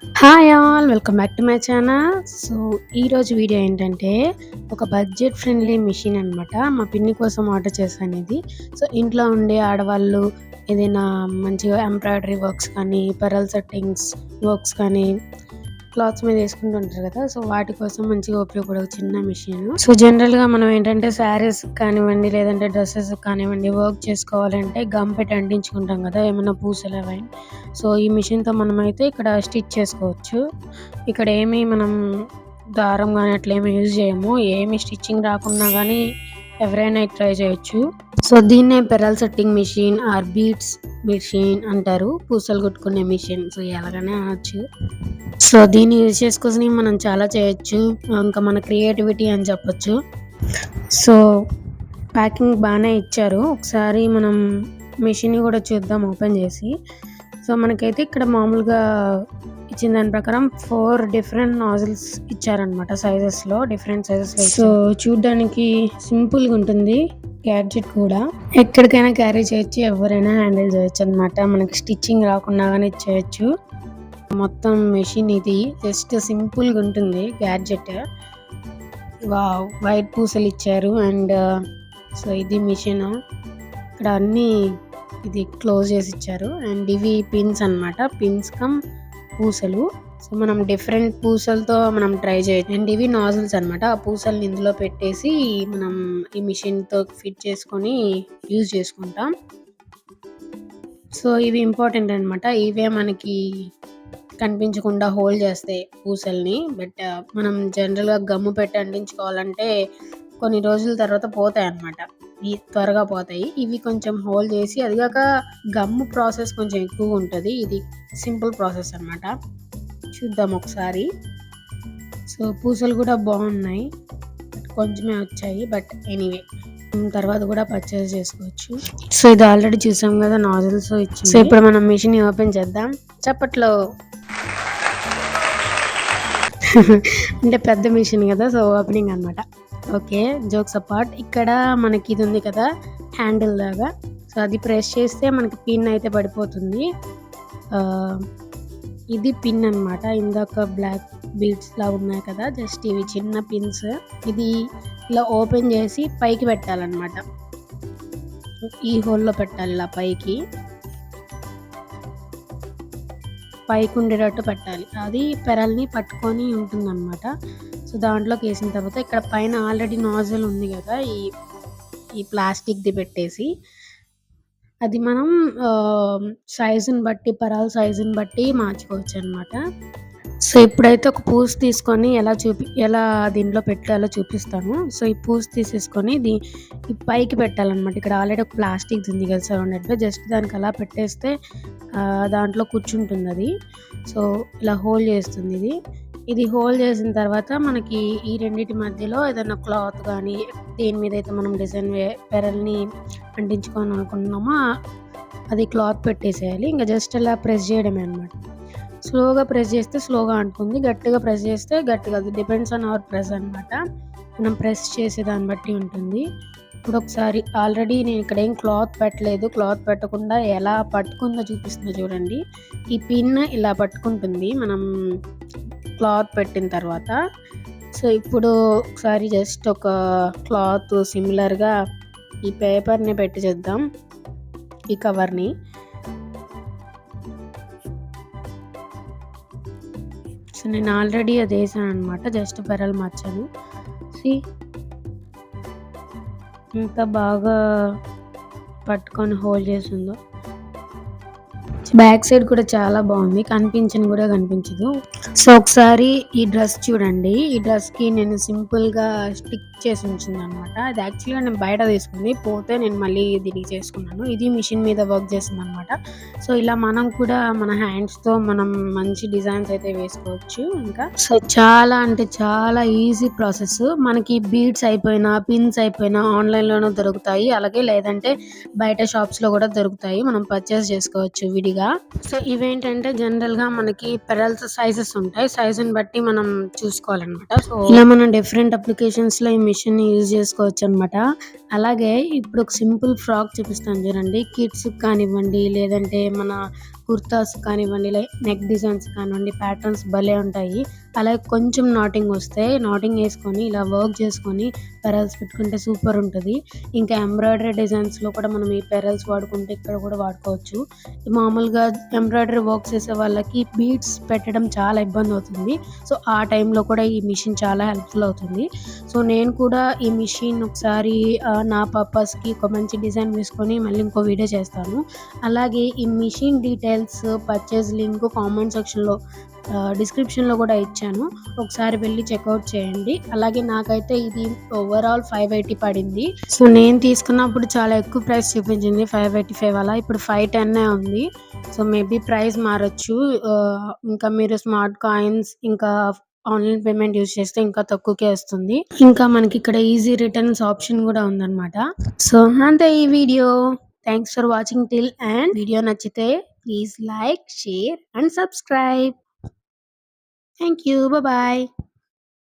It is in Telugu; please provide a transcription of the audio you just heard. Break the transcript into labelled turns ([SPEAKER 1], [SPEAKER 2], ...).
[SPEAKER 1] Hi all welcome back to my channel. So ఈరోజు వీడియో ఏంటంటే ఒక బడ్జెట్ ఫ్రెండ్లీ మిషన్ అనమాట. మా పిన్ని కోసం ఆర్డర్ చేశాను ఇది. సో ఇంట్లో ఉండే ఆడవాళ్ళు ఏదైనా మంచిగా ఎంబ్రాయిడరీ వర్క్స్ కానీ, పెరల్ సెట్టింగ్స్ వర్క్స్ కానీ క్లాత్స్ మీద వేసుకుంటూ ఉంటారు కదా. సో వాటి కోసం మంచిగా ఉపయోగపడే ఒక చిన్న మిషన్. సో జనరల్గా మనం ఏంటంటే శారీస్ కానివ్వండి, లేదంటే డ్రెస్సెస్ కానివ్వండి, వర్క్ చేసుకోవాలంటే గమ్ పెట్టి అంటించుకుంటాం కదా, ఏమైనా పూసలు అవన్నీ. సో ఈ మిషన్తో మనం అయితే ఇక్కడ స్టిచ్ చేసుకోవచ్చు. ఇక్కడ ఏమి మనం దారం కానీ అట్లా ఏమి యూజ్ చేయము. ఏమి స్టిచ్చింగ్ రాకున్నా కానీ ఎవరైనా ట్రై చేయొచ్చు. సో దీన్నే pearl setting machine or beads machine అంటారు. పూసలు కుట్టుకునే మిషన్. సో ఎలాగనే అనొచ్చు. సో దీన్ని యూజ్ చేసుకొని మనం చాలా చేయొచ్చు. ఇంకా మన క్రియేటివిటీ అని చెప్పొచ్చు. సో ప్యాకింగ్ బాగానే ఇచ్చారు. ఒకసారి మనం మిషన్ని కూడా చూద్దాం ఓపెన్ చేసి. సో మనకైతే ఇక్కడ మామూలుగా ఇచ్చిన దాని ప్రకారం 4 డిఫరెంట్ నాజిల్స్ ఇచ్చారనమాట. సైజెస్లో డిఫరెంట్ సైజెస్లో. సో చూడ్డానికి సింపుల్గా ఉంటుంది. గ్యాడ్జెట్ కూడా ఎక్కడికైనా క్యారీ చేయొచ్చు, ఎవరైనా హ్యాండిల్ చేయొచ్చు అనమాట. మనకి స్టిచ్చింగ్ రాకున్నా కానీ చేయొచ్చు. మొత్తం మెషిన్ ఇది జస్ట్ సింపుల్గా ఉంటుంది గ్యాడ్జెట్. వైట్ పూసలు ఇచ్చారు. అండ్ సో ఇది మిషన్. ఇక్కడ అన్నీ ఇది క్లోజ్ చేసి ఇచ్చారు. అండ్ ఇవి పిన్స్ అనమాట. పిన్స్ కమ్ పూసలు. సో మనం డిఫరెంట్ పూసలతో మనం ట్రై చేయొచ్చు. అండ్ ఇవి నాజిల్స్ అనమాట. ఆ పూసల్ని ఇందులో పెట్టేసి మనం ఈ మిషన్తో ఫిట్ చేసుకొని యూజ్ చేసుకుంటాం. సో ఇవి ఇంపార్టెంట్ అనమాట. ఇవే మనకి కనిపించకుండా హోల్డ్ చేస్తాయి పూసల్ని. బట్ మనం జనరల్గా గమ్ము పెట్టి అంటించుకోవాలంటే కొన్ని రోజుల తర్వాత పోతాయి అన్నమాట. త్వరగా పోతాయి. ఇవి కొంచెం హోల్డ్ చేసి, అదిగాక గమ్ము ప్రాసెస్ కొంచెం ఎక్కువ ఉంటుంది. ఇది సింపుల్ ప్రాసెస్ అనమాట. చూద్దాం ఒకసారి. సో పూసలు కూడా బాగున్నాయి, కొంచెమే వచ్చాయి. బట్ ఎనీవే తర్వాత కూడా పర్చేస్ చేసుకోవచ్చు. సో ఇది ఆల్రెడీ చూసాం కదా, నాజిల్స్ ఇచ్చింది. సో ఇప్పుడు మనం మిషన్ ఓపెన్ చేద్దాం. చప్పట్లో. అంటే పెద్ద మిషన్ కదా, సో ఓపెనింగ్ అనమాట. Okay, jokes apart. ఇక్కడ మనకి ఇది ఉంది కదా హ్యాండిల్ లాగా. సో అది ప్రెస్ చేస్తే మనకి పిన్ అయితే పడిపోతుంది. ఇది పిన్ అనమాట. ఇందాక బ్లాక్ బీడ్స్ లా ఉన్నాయి కదా, జస్ట్ ఇవి చిన్న పిన్స్. ఇది ఇలా ఓపెన్ చేసి పైకి పెట్టాలన్నమాట. ఈ హోల్లో పెట్టాలి, ఇలా పైకి ఉండేటట్టు పెట్టాలి. అది పెరల్ని పట్టుకొని ఉంటుందన్నమాట. సో దాంట్లోకి వేసిన తర్వాత ఇక్కడ పైన ఆల్రెడీ నాజిల్ ఉంది కదా, ఈ ప్లాస్టిక్ది పెట్టేసి అది మనం సైజుని బట్టి, పెరల్ సైజుని బట్టి మార్చుకోవచ్చు అనమాట. సో ఇప్పుడైతే ఒక పూస్ తీసుకొని ఎలా దీంట్లో పెట్టాలో చూపిస్తాను. సో ఈ పూస్ తీసేసుకొని ఈ పైకి పెట్టాలన్నమాట. ఇక్కడ ఆల్రెడీ ఒక ప్లాస్టిక్ ఉంది కదా సరౌండెడ్గా, జస్ట్ దానికి అలా పెట్టేస్తే దాంట్లో కూర్చుంటుంది అది. సో ఇలా హోల్డ్ చేస్తుంది. ఇది హోల్డ్ చేసిన తర్వాత మనకి ఈ రెండింటి మధ్యలో ఏదైనా క్లాత్ కానీ, దేని మీద అయితే మనం డిజైన్ పెరల్ని అంటించుకొని అనుకుంటున్నామో అది క్లాత్ పెట్టేసేయాలి. ఇంకా జస్ట్ అలా ప్రెస్ చేయడమే అనమాట. స్లోగా ప్రెస్ చేస్తే స్లోగా అంటుకుంది, గట్టిగా ప్రెస్ చేస్తే గట్టిగా. అది డిపెండ్స్ ఆన్ అవర్ ప్రెస్ అనమాట. మనం ప్రెస్ చేసే దాన్ని బట్టి ఉంటుంది. ఇప్పుడు ఒకసారి ఆల్రెడీ నేను ఇక్కడ ఏం క్లాత్ పెట్టలేదు. క్లాత్ పెట్టకుండా ఎలా పట్టుకుందో చూపిస్తుందో చూడండి. ఈ పిన్ ఇలా పట్టుకుంటుంది మనం క్లాత్ పెట్టిన తర్వాత. సో ఇప్పుడు ఒకసారి జస్ట్ ఒక క్లాత్ సిమిలర్గా ఈ పేపర్ని పెట్టి చేద్దాం, ఈ కవర్ని. సో నేను ఆల్రెడీ అది వేసాను అనమాట, జస్ట్ పెరల్ మార్చాను. ఎంత బాగా పట్టుకొని హోల్డ్ చేసిందో. బ్యాక్ సైడ్ కూడా చాలా బాగుంది, కనిపించని కూడా కనిపించదు. సో ఒకసారి ఈ డ్రెస్ చూడండి. ఈ డ్రెస్కి నేను సింపుల్గా స్టిక్ చేసి ఉంచింది అనమాట. అది యాక్చువల్గా నేను బయట తీసుకుంది, పోతే నేను మళ్ళీ దీనికి చేసుకున్నాను. ఇది మిషన్ మీద వర్క్ చేసింది అనమాట. సో ఇలా మనం కూడా మన హ్యాండ్స్తో మనం మంచి డిజైన్స్ అయితే వేసుకోవచ్చు. ఇంకా సో చాలా అంటే చాలా ఈజీ ప్రాసెస్. మనకి బీడ్స్ అయిపోయినా, పిన్స్ అయిపోయినా ఆన్లైన్లోనూ దొరుకుతాయి. అలాగే లేదంటే బయట షాప్స్లో కూడా దొరుకుతాయి, మనం పర్చేస్ చేసుకోవచ్చు విడిగా. సో ఇవేంటంటే జనరల్ గా మనకి పెరల్స్ సైజెస్ ఉంటాయి, సైజుని బట్టి మనం చూసుకోవాలన్నమాట. సో ఇలా మనం డిఫరెంట్ అప్లికేషన్స్ లో ఈ మిషన్ ని యూజ్ చేసుకోవచ్చు అనమాట. అలాగే ఇప్పుడు ఒక సింపుల్ ఫ్రాక్ చూపిస్తాను చూడండి. కిడ్స్ కానివ్వండి, లేదంటే మన కుర్తాస్ కానివ్వండి, నెక్ డిజైన్స్ కానివ్వండి, ప్యాటర్న్స్ భలే ఉంటాయి. అలాగే కొంచెం నాటింగ్ వస్తే నాటింగ్ వేసుకొని ఇలా వర్క్ చేసుకొని పెరల్స్ పెట్టుకుంటే సూపర్ ఉంటుంది. ఇంకా ఎంబ్రాయిడరీ డిజైన్స్లో కూడా మనం ఈ పెరల్స్ వాడుకుంటే ఇక్కడ కూడా వాడుకోవచ్చు. మామూలుగా ఎంబ్రాయిడరీ వర్క్ చేసే వాళ్ళకి బీడ్స్ పెట్టడం చాలా ఇబ్బంది అవుతుంది. సో ఆ టైంలో కూడా ఈ మిషన్ చాలా హెల్ప్ఫుల్ అవుతుంది. సో నేను కూడా ఈ మిషన్ ఒకసారి నా పర్పస్కి ఒక మంచి డిజైన్ వేసుకొని మళ్ళీ ఇంకో వీడియో చేస్తాను. అలాగే ఈ machine details, purchase link comment సెక్షన్లో డిస్క్రిప్షన్లో కూడా ఇచ్చాను, ఒకసారి వెళ్ళి చెక్అవుట్ చేయండి. అలాగే నాకైతే ఇది ఓవరాల్ 580 పడింది. సో నేను తీసుకున్నప్పుడు చాలా ఎక్కువ ప్రైస్ చూపించింది, 585 అలా. ఇప్పుడు 510 ఉంది. సో మేబీ ప్రైస్ మారచ్చు. ఇంకా మీరు స్మార్ట్ కాయిన్స్ ఇంకా ఆన్లైన్ పేమెంట్ యూజ్ చేస్తే ఇంకా తక్కువకే వస్తుంది. ఇంకా మనకి ఇక్కడ ఈజీ రిటర్న్స్ ఆప్షన్ కూడా ఉందన్నమాట. సో అంతే ఈ వీడియో. Thanks for watching till end. Video నచ్చితే please like, share and subscribe. Thank you. Bye bye.